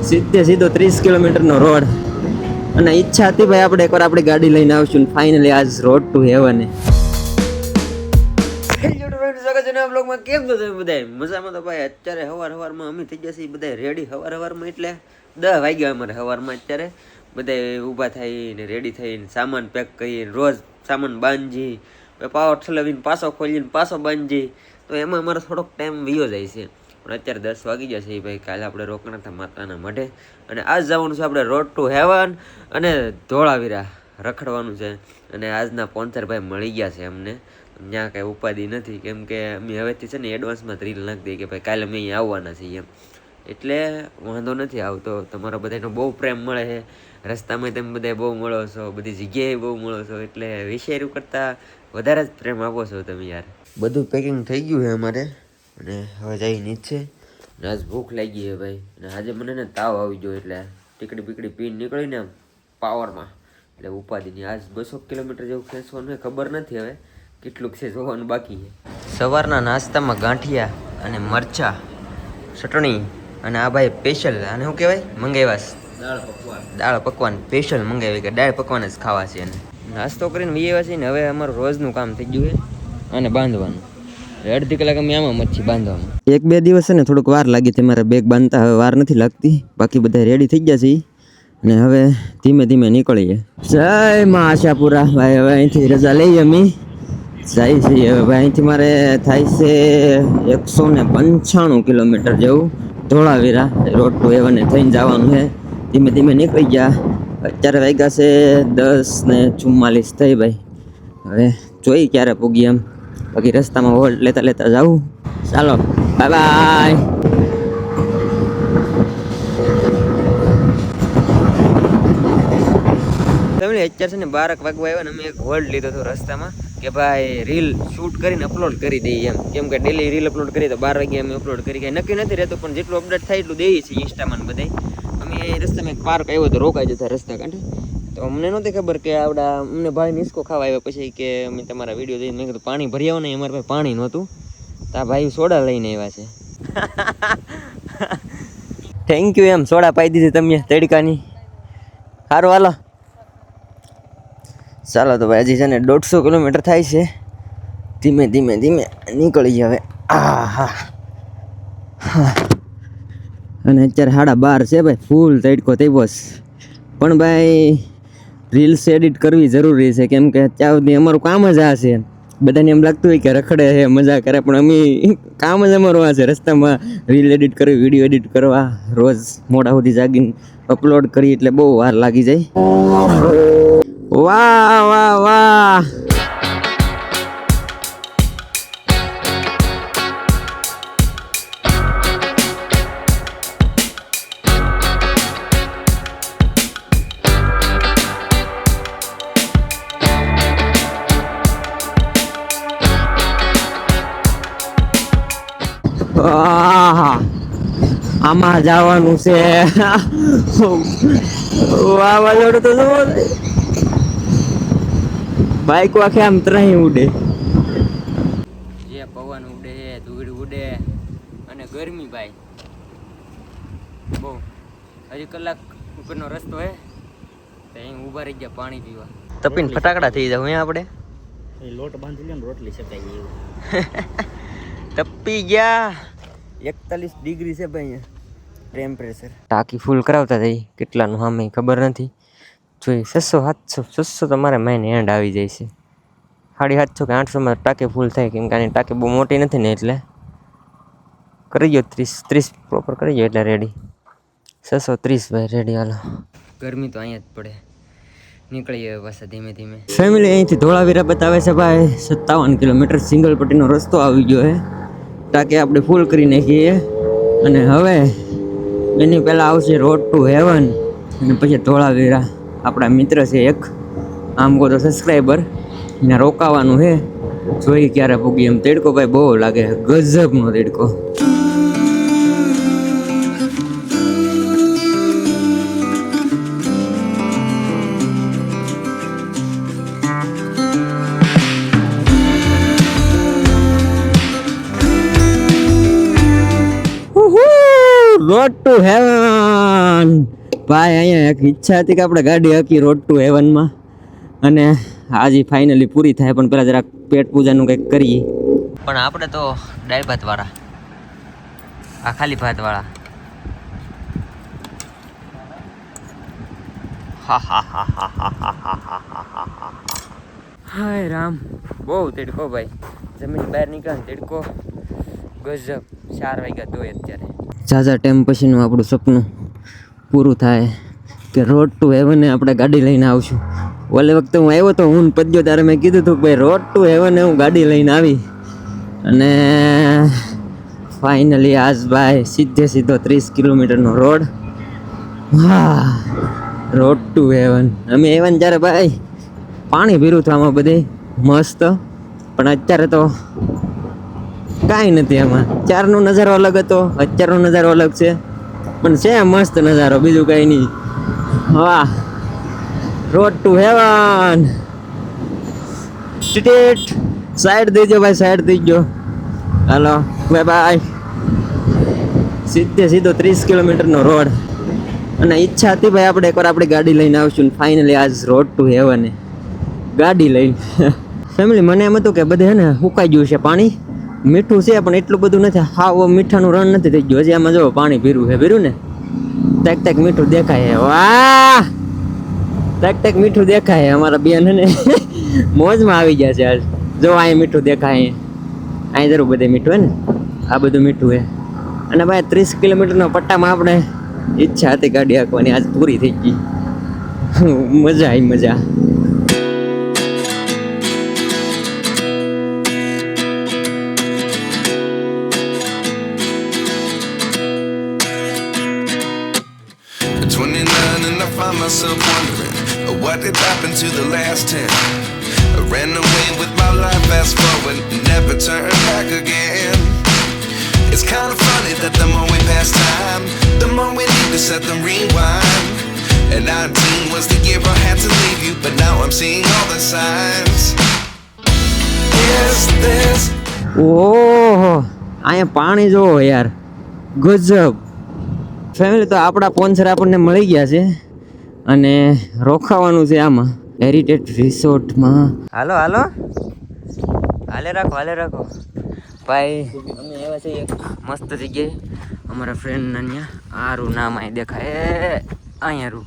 સીધે સીધો 30 કિલોમીટરનો રોડ. અને ઈચ્છા હતી ભાઈ આપણે એકવાર આપણી ગાડી લઈને આવશું ને ફાઇનલી આજ રોડ ટુ હેવન. બ્લોગમાં કેમ છો તમે બધા? મજામાં તો ભાઈ. અત્યારે સવારમાં અમે થઈ જશે બધા રેડી. સવારમાં એટલે 10 વાગ્યા અમારે સવારમાં. અત્યારે બધા ઊભા થઈને રેડી થઈને સામાન પેક કરીને રોજ સામાન બાંધી પાવર ઠલાવીને પાછો ખોલીને પાછો બાંધી, તો એમાં અમારો થોડોક ટાઈમ વયો જાય છે. પણ અત્યારે 10 વાગી જશે ભાઈ. કાલે આપણે રોકાણા હતા માતાના મઢે અને આજ જવાનું છે આપણે રોડ ટુ હેવન અને ધોળાવીરા રખડવાનું છે. અને આજના સ્પોન્સર ભાઈ મળી ગયા છે અમને. ત્યાં કાંઈ ઉપાધિ નથી, કેમ કે અમે હવેથી છે ને એડવાન્સમાં રીલ નાખી દઈએ કે ભાઈ કાલે અમે અહીંયા આવવાના છીએ એમ. એટલે વાંધો નથી આવતો. તમારા બધાનો બહુ પ્રેમ મળે છે રસ્તામાં, તમે બધા બહુ મળો છો, બધી જગ્યાએ બહુ મળો છો, એટલે વિષય કરતાં વધારે જ પ્રેમ આપો છો તમે યાર. બધું પેકિંગ થઈ ગયું છે અમારે અને હવે જઈ નીચે. આજ ભૂખ લાગી છે ભાઈ. અને આજે મને ને તાવ આવી ગયો એટલે ટીકડી પીકડી પીને નીકળીને આમ પાવરમાં, એટલે ઉપાધિની. આજ 200 કિલોમીટર જેવું ખેંચવાનું હોય, ખબર નથી હવે કેટલુંક છે, જોવાનું બાકી છે. સવારના નાસ્તામાં ગાંઠિયા અને મરચા ચટણી અને આ ભાઈ સ્પેશિયલ આને શું કહેવાય મંગાવ્યા દાળ પકવાન સ્પેશિયલ મંગાવી કે દાળ પકવાન જ ખાવા છે. અને નાસ્તો કરીને વીએ છે ને હવે અમારું રોજનું કામ થઈ ગયું છે અને બાંધવાનું. અડધી કલાક અમે આમાં મચ્છી બાંધવામાં. 1-2 દિવસ છે ને થોડુંક વાર લાગી હતી મારે બેગ બાંધતા. હવે વાર નથી લાગતી, બાકી બધા રેડી થઈ ગયા છે અને હવે ધીમે ધીમે નીકળીએ. જય માં આશાપુરા ભાઈ. હવે અહીંથી રજા લઈએ અમે જાય છે. હવે ભાઈ અહીંથી મારે થાય છે 195 કિલોમીટર જેવું ધોળાવીરા રોડ ટુ હેવન થઈને જવાનું છે. ધીમે ધીમે નીકળી ગયા. અત્યારે વાગ્યા છે 10:44 થઈ ભાઈ. હવે જોઈ ક્યારે પૂગી એમ, બાકી રસ્તામાં હોલ્ડ લેતા લેતા જાઉં. ચાલો બાય બાય. તમે અત્યારે છે ને 12 વાગવા આવ્યા ને અમે એક હોલ્ડ લીધો હતો રસ્તામાં કે ભાઈ રીલ શૂટ કરીને અપલોડ કરી દઈએ એમ. કેમ કે ડેલી રીલ અપલોડ કરીએ તો 12 વાગે અમે અપલોડ કરી. કાંઈ નક્કી નથી રહેતું, પણ જેટલું અપડેટ થાય એટલું દઈએ છીએ ઇન્સ્ટામાં બધાય. અમે રસ્તામાં એક પાર્ક આવ્યો તો રોકાઈ જતા રસ્તા કાંઠે. તો અમને નહોતી ખબર કે આવડા અમને ભાઈ નિસ્કો ખાવા આવ્યા. પછી કે અમે તમારા વિડીયો જોઈને મેં કીધું પાણી ભરી આવો ને. અમારે પાસે પાણી નહોતું, તો આ ભાઈ સોડા લઈને આવ્યા છે. થેન્ક યુ એમ, સોડા પાઈ દીધી તમે તડકાની. સારું હાલો. ચાલો તો ભાઈ હજી છે ને 150 કિલોમીટર થાય છે. ધીમે ધીમે ધીમે નીકળી હવે. હા અને અત્યારે 12:30 છે ભાઈ. ફૂલ તડકો થઈ બસ. પણ ભાઈ રીલ્સ એડિટ કરવી જરૂરી છે, કેમ કે ત્યાં સુધી અમારું કામ જ આ છે. બધાને એમ લાગતું હોય કે રખડે છે મજા કરે, પણ અમે કામ જ અમારું આ છે. રસ્તામાં રીલ એડિટ કરવી, વિડીયો એડિટ કરવા, રોજ મોડા સુધી જાગીને અપલોડ કરી એટલે બહુ વાર લાગી જાય. વાહ વાહ વાહ. આમાં જવાનું છે. વાવાઝોડું તો જુઓ, બાઈકો આખે આમ ત્રહી ઉડે. જે પવન ઉડે, ધૂળ ઉડે અને ગરમી ભાઈ બહુ. હજી કલાક ઉપરનો રસ્તો હે તો અહીં ઊભા રહી ગયા પાણી પીવા. તપીને ફટાકડા થઈ જાવ અહીંયા આપણે. લોટ બાંધી લે ને રોટલી શકાય એવું. તપી ગયા. 41 ડિગ્રી છે ભાઈ અહીંયા ટેમ્પરેચર. ટાંકી ફૂલ કરાવતા થઈ કેટલાનું સામે ખબર નથી. જોઈ 600 તમારે મેઇન એન્ડ આવી જાય છે. 750 કે 800 ટાંકી ફૂલ થાય, કેમ કે આની ટાંકી બહુ મોટી નથી ને, એટલે કરી ગયો 30 પ્રોપર કરી ગયો એટલે રેડી. 630 ભાઈ રેડી. હાલો, ગરમી તો અહીંયા જ પડે. નીકળીએ પાછા ધીમે ધીમે. ફેમિલી અહીંથી ધોળાવીરા બતાવે છે ભાઈ 57 કિલોમીટર. સિંગલ પટ્ટીનો રસ્તો આવી ગયો છે. ટાંકી આપણે ફૂલ કરી નાખીએ અને હવે એની પહેલાં આવશે રોડ ટુ હેવન અને પછી ધોળાવીરા. આપણા મિત્ર છે એક, આમ કહો તો સબસ્ક્રાઈબર, ને રોકાવાનું છે. જોઈ ક્યારે પૂગી એમ. તડકો ભાઈ બહુ લાગે, ગજબનો તડકો. Road to heaven. હેવન. ભાઈ અહીંયા એક ઈચ્છા હતી કે આપણે ગાડી હકી રોડ ટુ હેવનમાં, અને આજે ફાઇનલી પૂરી થાય. પણ પેલા જરાક પેટ પૂજાનું કંઈક કરીએ. પણ આપણે તો દાળ ભાત વાળા, આ ખાલી ભાત વાળા. હાય રામ, બહુ તડકો ભાઈ. જમીન બહાર નીકળે તડકો ગજબ. 4 વાગ્યા તો અત્યારે ઝાઝા ટાઈમ પછીનું આપણું સપનું પૂરું થાય કે રોડ ટુ હેવને આપણે ગાડી લઈને આવશું. ઓલે વખતે હું આવ્યો તો, હું પદ્યો ત્યારે મેં કીધું હતું કે ભાઈ રોડ ટુ હેવને હું ગાડી લઈને આવી. અને ફાઇનલી આજ ભાઈ સીધો 30 કિલોમીટરનો રોડ. હા, રોડ ટુ હેવન. અમે હેવન જ્યારે ભાઈ પાણી ભીરું થયું આમાં બધે મસ્ત. પણ અત્યારે તો કાંઈ નથી આમાં. ચારનો નજારો અલગ હતો, અત્યારનો નજારો અલગ છે. પણ છે મસ્ત નજારો, બીજું કાંઈ નહીં. વાહ, રોડ ટુ હેવન. ટિટેટ સાઈડ દેજો ભાઈ, સાઈડ દેજો. હાલો બાય બાય. સીધો 30 કિલોમીટરનો રોડ. અને ઈચ્છા હતી ભાઈ આપણે એકવાર આપણી ગાડી લઈને આવશું. ફાઇનલી આજ રોડ ટુ હેવને ગાડી લઈને. ફેમિલી મને એમ હતું કે બધે હે ને સુકાઈ ગયું છે પાણી, મીઠું છે પણ એટલું બધું નથી. હા, મીઠાનું રણ નથી થઈ ગયું હજી. આમાં જો પાણી ભીરું છે, ભીરું ને તાક મીઠું દેખાય. વાહ, તાક મીઠું દેખાય. અમારા બેન ને મોજમાં આવી ગયા છે આજ. જો અહીંયા મીઠું દેખાય, અહીં જરૂર બધે મીઠું હે ને, આ બધું મીઠું હે. અને ભાઈ 30 કિલોમીટરના પટ્ટામાં આપણે ઈચ્છા હતી ગાડી હાંકવાની, આજ પૂરી થઈ ગઈ. મજા આવી, મજા. Myself wondering what did happen to the last 10. I ran away with my life, fast forward, never turn back again. It's kind of funny that the more we pass time, the more we need to set them rewind. And 19 was the year I had to leave you, but now I'm seeing all the signs. Is this? ઓહો, અહીંયા પાણી જોવો યાર, ગજબ. Family તો આપણા sponsor આપણને મળી ગયા છે અને રોકાવાનું છે આમાં હેરિટેજ રિસોર્ટમાં. હાલો હાલો, હાલે રાખો ભાઈ. અમે એવા છે એક મસ્ત જગ્યાએ અમારા ફ્રેન્ડના ત્યાં. આરું નામ અહીં દેખાય, અહીંયા રૂ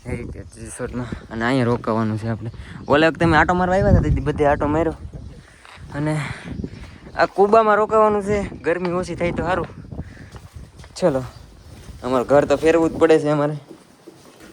હેરિટેજ રિસોર્ટમાં. અને અહીંયા રોકાવાનું છે આપણે. ઓલે વખતે અમે આટો મારવા આવ્યા હતા, બધે આટો માર્યો. અને આ કુબામાં રોકાવાનું છે. ગરમી ઓછી થાય તો સારું. ચલો, અમારું ઘર તો ફેરવું જ પડે છે અમારે.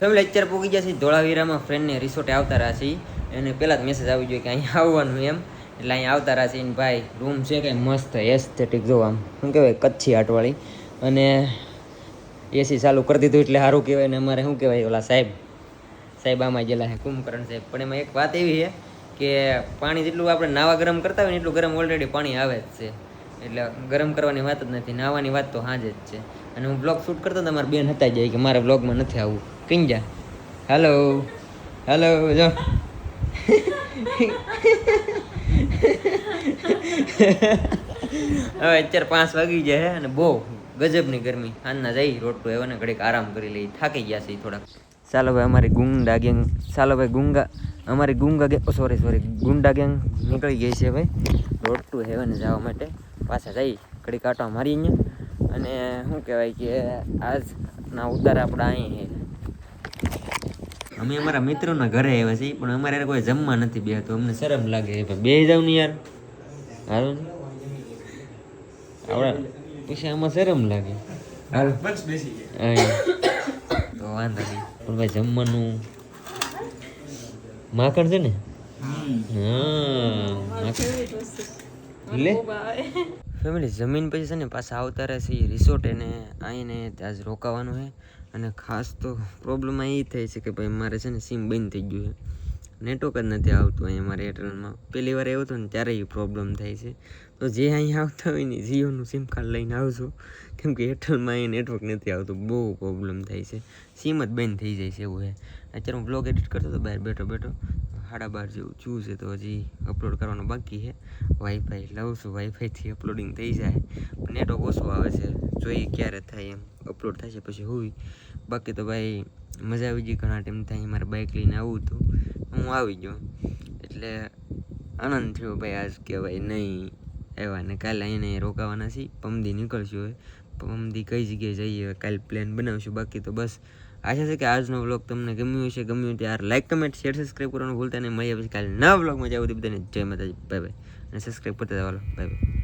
ફેમિલી અત્યારે પૂગી ગયા છે ધોળાવીરામાં. ફ્રેન્ડને રિસોર્ટે આવતા રહ્યા છે. એને પહેલાં જ મેસેજ આવી ગયો કે અહીંયા આવવાનું એમ, એટલે અહીંયા આવતા રહ્યા છે. ભાઈ રૂમ છે કંઈ મસ્ત એસ્થેટિક, જો આમ શું કહેવાય કચ્છી આટવાળી. અને એસી ચાલુ કરી દીધું એટલે સારું કહેવાય. ને અમારે શું કહેવાય ઓલા સાહેબ આમાં ગયેલા છે, કુંભકરણ સાહેબ. પણ એમાં એક વાત એવી છે કે પાણી જેટલું આપણે નાવા ગરમ કરતા હોય ને એટલું ગરમ ઓલરેડી પાણી આવે જ છે. એટલે ગરમ કરવાની વાત જ નથી, નાવાની વાત તો સાંજે જ છે. અને હું બ્લોગ શૂટ કરતો તો મારા બેન હતા જાય કે મારે બ્લોગમાં નથી આવવું. કઈ જા, હેલો જો. હવે અત્યારે 5 વાગી ગયા છે અને બહુ ગજબની ગરમી. સાંજના જઈ રોડ ટુ હેવન ઘડીક આરામ કરી લઈ, થાકી ગયા છે થોડાક. ચાલો ભાઈ અમારી ગુંડા ગેંગ, ગુંડા ગેંગ નીકળી ગઈ છે ભાઈ રોડ ટુ હેવન જવા માટે. પાછા જઈ ઘડીક આટો મારી અહીંયા. અને શું કહેવાય કે આજના ઉતાર આપણા અહીં છે. અમે અમારા મિત્રોના ઘરે આવ્યા છીએ, પણ અમારે કોઈ જમવા નથી બે, તો અમને શરમ લાગે. બે જાવ ને યાર, હાલો ને આવડા પછી આમાં શરમ લાગે. હાલ તો વાંધો નહીં. પણ ભાઈ જમવાનું માખણ છે ને, હા લે ફેમિલી. જમીન પછી છે ને પાછા આવતા રહેશે રિસોર્ટ. એને આવીને ત્યાં જ રોકાવાનું છે. અને ખાસ તો પ્રોબ્લેમ એ થઈ છે કે ભાઈ મારે છે ને સિમ બંધ થઈ ગયું છે. નેટવર્ક જ નથી આવતું અહીંયા મારે એરટેલમાં. પહેલી વાર આવ્યો હતો ને ત્યારે એ પ્રોબ્લેમ થાય છે. તો જે અહીંયા આવતા હોય ને જીઓનું સિમ કાર્ડ લઈને આવજો, કેમ કે એરટેલમાં અહીંયા નેટવર્ક નથી આવતું, બહુ પ્રોબ્લેમ થાય છે, સિમ જ બંધ થઈ જાય છે એવું છે. અત્યારે હું બ્લોગ એડિટ કરતો હતો બહાર બેઠો 12:30 જેવું થયું છે, તો હજી અપલોડ કરવાનું બાકી છે. વાઈફાઈ લઉં છું, વાઈફાઈથી અપલોડિંગ થઈ જાય, નેટવર્ક ઓછું આવે છે, જોઈએ ક્યારે થાય એમ અપલોડ થશે પછી હોય. બાકી તો ભાઈ મજા આવી ગઈ, ઘણા ટાઈમ થાય મારે બાઇક લઈને આવું હતું, હું આવી ગયો એટલે આનંદ થયો ભાઈ. આજ કે ભાઈ નહીં આવ્યા ને કાલે અહીંયા રોકાવાના છીએ, પમદી નીકળશું. હવે પમદી કઈ જગ્યાએ જઈએ કાલે પ્લાન બનાવશું. બાકી તો બસ આશા છે કે આજનો વ્લોગ તમને ગમ્યું હશે. ગમ્યું ત્યારે લાઈક, કમેન્ટ, શેર, સબસ્ક્રાઈબ કરવાનું ભૂલતા નહીં. મળીએ પછી કાલે નવા વ્લોગમાં જાવ બધાને જય માતાજી, બાય બાય. અને સબસ્ક્રાઈબ કરતા જવાનું, બાય બાય.